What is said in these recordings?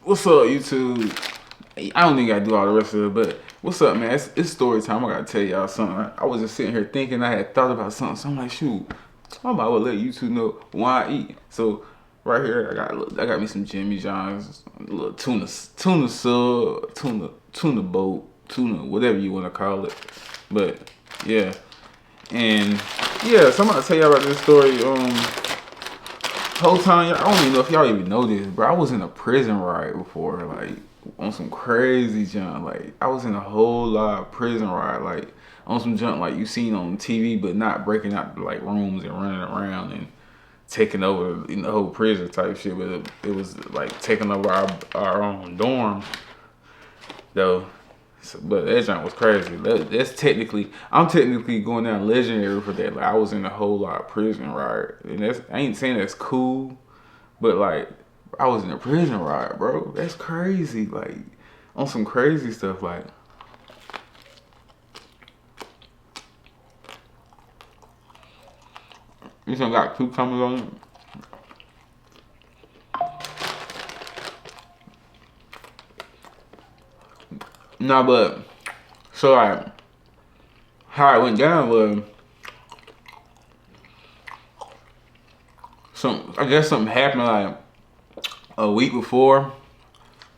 What's up, YouTube? I don't think I do all the rest of it, but what's up, man? It's story time. I gotta tell y'all something. I was just sitting here thinking. I had thought about something, so I'm like, shoot, I might well let YouTube know why I eat. So right here, I got me some Jimmy John's, a little tuna sub, tuna boat, tuna whatever you want to call it. But yeah, and yeah, so I'm gonna tell y'all about this story. Whole time, I don't even know if y'all even know this, but I was in a prison riot before, like on some crazy junk. Like I was in a whole lot of prison riot, like on some junk like you seen on TV, but not breaking out like rooms and running around and taking over the whole prison type shit. But it was like taking over our own dorm though. So, but that junk was crazy. I'm technically going down legendary for that. Like I was in a whole lot of prison riot, and I ain't saying that's cool, but like I was in a prison riot, bro. That's crazy. Like on some crazy stuff. Like this one got cucumbers on it. Nah, but so like how it went down was I guess something happened like a week before.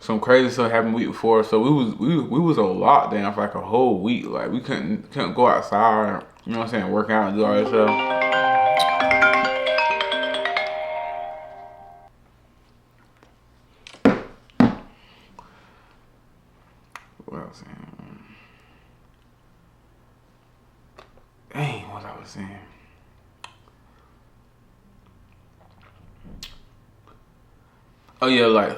Some crazy stuff happened a week before. So we was on lockdown for like a whole week. Like we couldn't go outside, you know what I'm saying, work out and do all that stuff. What I was saying. Dang, what I was saying. Oh yeah, like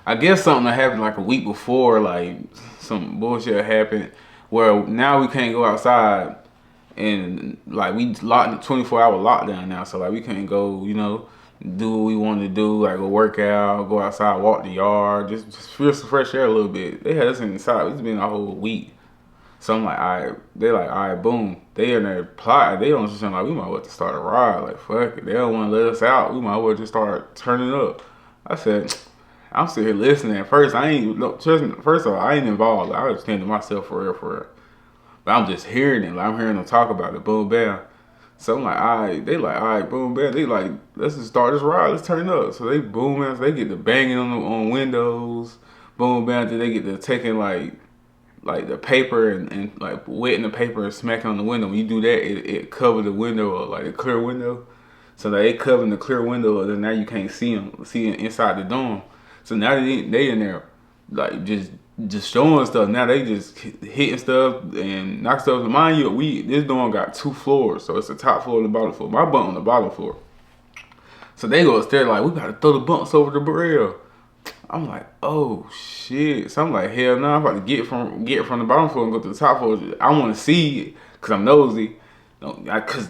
I guess something that happened like a week before, like some bullshit happened where now we can't go outside and like we locked 24-hour lockdown now, so like we can't go, you know, do what we want to do, like go work out, go outside, walk the yard, just feel some fresh air a little bit. They had us inside. It's been a whole week. So I'm like, they like, all right, boom. They in there plotting. They don't just like, we might well to start a ride. Like, fuck it. They don't want to let us out. We might well just start turning up. I said, I'm still here listening. At first, first of all, I ain't involved. Like, I was thinking to myself for real. But I'm just hearing it. Like, I'm hearing them talk about it. Boom, bam. So I'm like, all right. They like, all right, boom, bam. They like, let's just start this ride. Let's turn it up. So they boom, man. So they get to banging on windows. Boom, bam. Then they get to taking like the paper and like wetting the paper and smacking on the window. When you do that, it covered the window up, like a clear window. So like, they covering the clear window, and then now you can't see inside the dorm. So now they in there like just showing stuff. Now they just hitting stuff and knock stuff. Mind you, this dorm got 2 floors, so it's the top floor and the bottom floor. My bunk on the bottom floor. So they go upstairs like, we gotta throw the bunks over the rail. I'm like, oh shit. So I'm like, hell no, I'm about to get from the bottom floor and go to the top floor. I want to see it because I'm nosy. Because,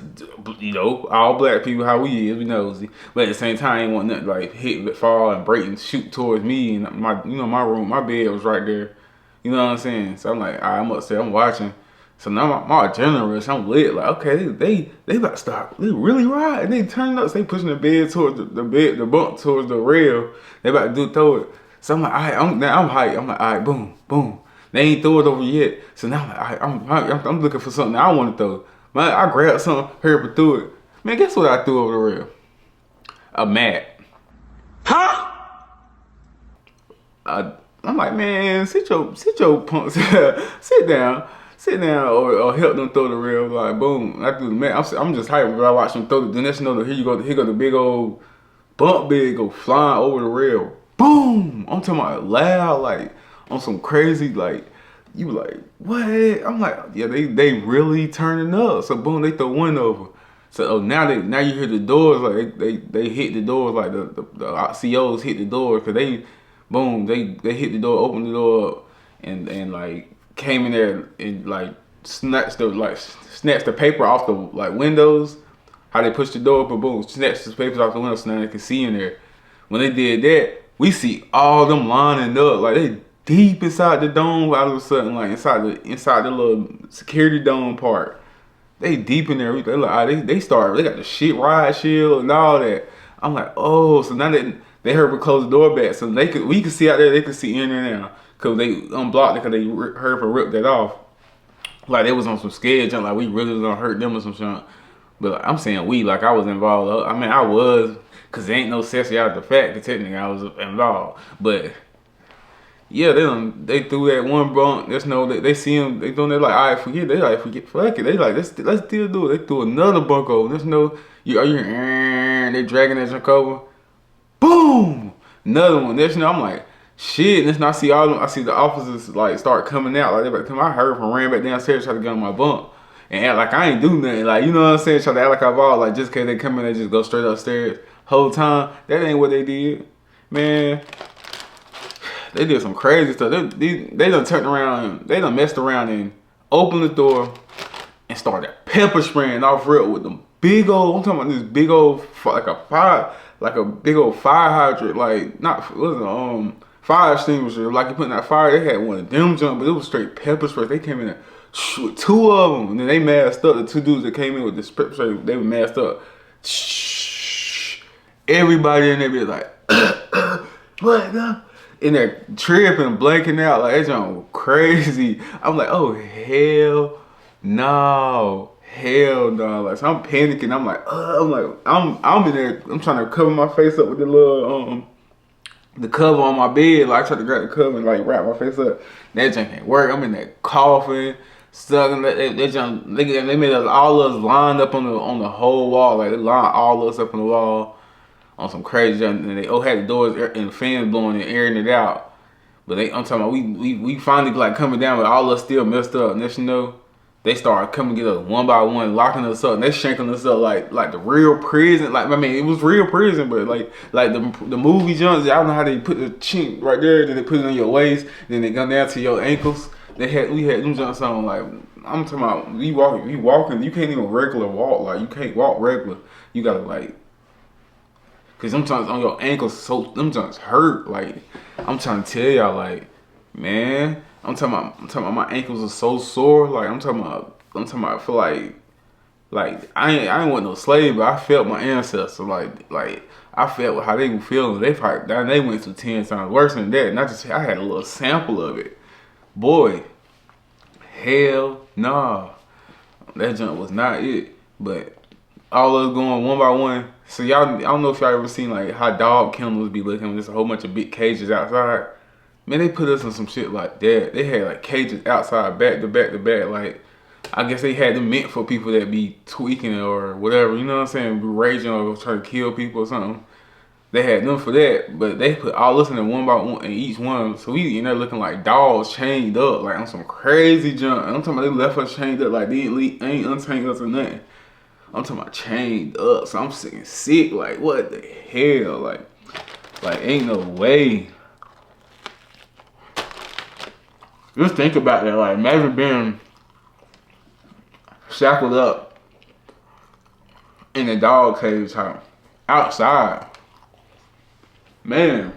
you know, all black people, how we is, we nosy. But at the same time, I ain't want nothing like hit, fall, and break and shoot towards me. And my room, my bed was right there. You know what I'm saying? So I'm like, all right, I'm upstairs, I'm watching. So now my adrenaline rush, I'm lit. Like, okay, they about to stop. They really ride. And they turning up. So they pushing the bed towards the bunk towards the rail. They about to throw it. So I'm like, all right, I'm hyped. I'm like, all right, boom, boom. They ain't throw it over yet. So now I'm like, all right, I'm looking for something I want to throw. Man, I grabbed something, hurry up and threw it. Man, guess what I threw over the rail? A mat. Huh? I'm like, man, sit your punks, sit down, or help them throw the rail. Like, boom, I threw the mat. I'm just hyped, but I watch them throw the next thing, here go the big old bump bed go flying over the rail. Boom! I'm talking about loud, like on some crazy, like you like what? I'm like, yeah, they really turning up. So boom, they throw one over. So now you hear the doors, like they hit the doors, like the COs hit the doors, cause they hit the door, opened the door up, and like came in there and like snatched the paper off the like windows. How they pushed the door open, boom, snatched the papers off the window so now they can see in there. When they did that, we see all them lining up, like they deep inside the dome. All of a sudden, like inside the little security dome part, they deep in there. They got the shit ride shield and all that. I'm like, oh, so now They heard me close the door back, so we could see out there. They could see in there now, cause they unblocked it, cause they heard her rip that off. Like they was on some scared junk, like we really was gonna hurt them or some shit. But like, I'm saying we, like I was involved. I mean, I was, cause there ain't no sexy out of the fact that technically I was involved. But yeah, they threw that one bunk. There's no, they see him. They doing that like, all right, forget. They like forget, fuck it. They like let's still do it. They threw another bunk over. There's no, they dragging that junk over. Boom, another one. There's no. I'm like, shit. And then I see all them. I see the officers like start coming out. Like they about to come. I heard from ran back downstairs try to get on my bunk and act like I ain't do nothing. Like you know what I'm saying? Try to act like I bought. Like just cause they come in, they just go straight upstairs. Whole time that ain't what they did, man. They did some crazy stuff. They done turned around. They done messed around and opened the door and started pepper spraying off rip with them big old. I'm talking about this big old like a big old fire hydrant. Like not what was it, fire extinguisher. Like you putting that fire. They had one of them jump, but it was straight pepper spray. They came in there with two of them, and then they masked up. The two dudes that came in with the pepper spray, they were masked up. Everybody in there be like, what now? In there tripping, blanking out, like that junk crazy. I'm like, oh hell no, hell no. Like so I'm panicking. I'm in there. I'm trying to cover my face up with the little the cover on my bed. Like I tried to grab the cover and like wrap my face up. That junk ain't work. I'm in there coughing, sucking. That junk. They made us all of us lined up on the whole wall. Like they lined all of us up on the wall. On some crazy junk, and they had the doors and the fans blowing and airing it out. But I'm talking about we finally like coming down, but all of us still messed up. And then you know, they started coming to get us one by one, locking us up, and they shanking us up like the real prison. Like I mean, it was real prison, but like the movie junks. I don't know how they put the chink right there, then they put it on your waist, then they come down to your ankles. We had them junks on like I'm talking about. We walking. You can't even regular walk. Like you can't walk regular. You gotta like. Cause sometimes on your ankles, so them joints hurt. Like I'm trying to tell y'all, like man, I'm talking about my ankles are so sore. Like I'm talking about. I feel like I ain't want no slave, but I felt my ancestors. Like I felt how they were feeling. They went through 10 times worse than that. And I had a little sample of it. Boy, hell nah, that junk was not it. But all of us going one by one. So y'all, I don't know if y'all ever seen like how dog kennels be looking. There's a whole bunch of big cages outside. Man, they put us in some shit like that. They had like cages outside, back to back to back. Like, I guess they had them meant for people that be tweaking or whatever. You know what I'm saying? Be raging or trying to kill people or something. They had them for that, but they put all us in there one by one in each one. So we in there looking like dogs chained up, like on some crazy junk. I'm talking about they left us chained up, like they ain't unchained us or nothing. I'm talking about chained up, so I'm sick. Like what the hell? Like ain't no way. Just think about that. Like imagine being shackled up in a dog cage house outside. Man,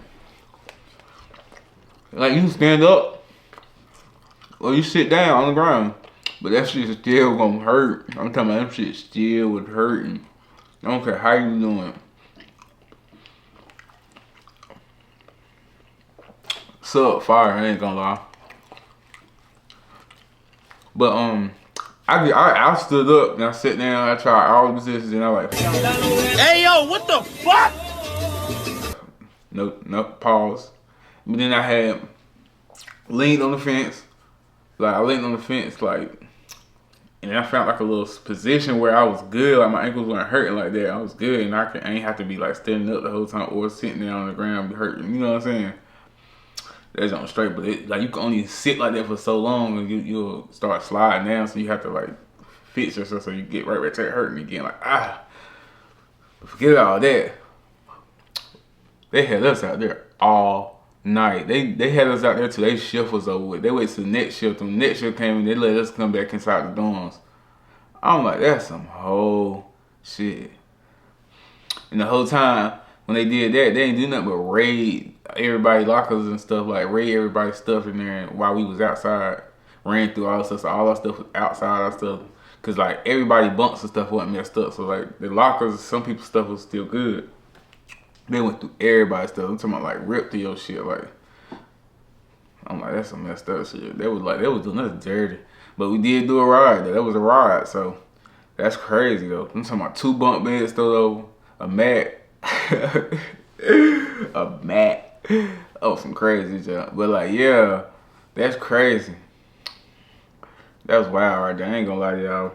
like you can stand up or you sit down on the ground. But that shit still gonna hurt. I'm talking about that shit still was hurting. I don't care how you doing. Sub fire, I ain't gonna lie. But I stood up and I sat down. I tried all the positions and I like. Hey yo, what the fuck? No, pause. But then I had leaned on the fence. Like I leaned on the fence, like. And I found like a little position where I was good, like my ankles weren't hurting like that. I was good, and I ain't have to be like standing up the whole time or sitting down on the ground be hurting. You know what I'm saying? That's on straight, but like you can only sit like that for so long, and you'll start sliding down. So you have to like fix yourself so you get right back to hurting again. Like but forget all that. They had us out there all night. They had us out there till their shift was over with. They waited till the next shift. When the next shift came in, they let us come back inside the dorms. I'm like, that's some whole shit. And the whole time when they did that, they didn't do nothing but raid everybody's lockers and stuff, like raid everybody's stuff in there while we was outside. Ran through all the stuff, so all our stuff was outside our stuff. Cause like everybody bunks and stuff wasn't messed up. So like the lockers, some people's stuff was still good. They went through everybody's stuff. I'm talking about like ripped through your shit. Like, I'm like, that's some messed up shit. They was doing nothing dirty. But we did do a ride though. That was a ride, so that's crazy though. I'm talking about 2 bunk beds still over, a mat. A mat. Oh, some crazy junk. But like, yeah, that's crazy. That's wild right there. I ain't gonna lie to y'all.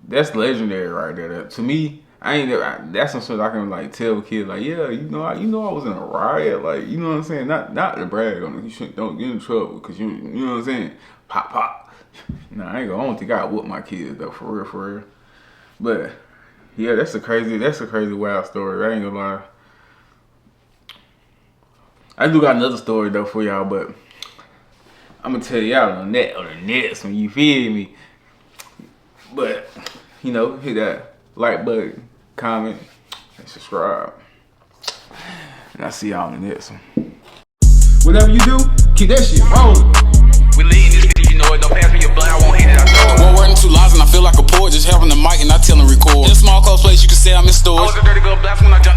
That's legendary right there. To me, that's some shit I can like tell kids like, yeah, I was in a riot, like, you know what I'm saying? Not to brag on it. Don't get in trouble because you know what I'm saying? Pop. Nah, I don't think I whoop my kids though, for real. But yeah, that's a crazy wild story. I ain't gonna lie. I do got another story though for y'all, but I'm gonna tell y'all on the next one, you feel me? But, hit that like button, comment, and subscribe. And I'll see y'all in the next one. Whatever you do, keep that shit rolling. We leading this shit, you know it. Don't pass me your blunt, I won't hit it, I know it. One word and 2 lies and I feel like a poet, just having the mic and not telling record. In a small close place, you can say I'm in storage. I was a dirty girl, blast when I jumped.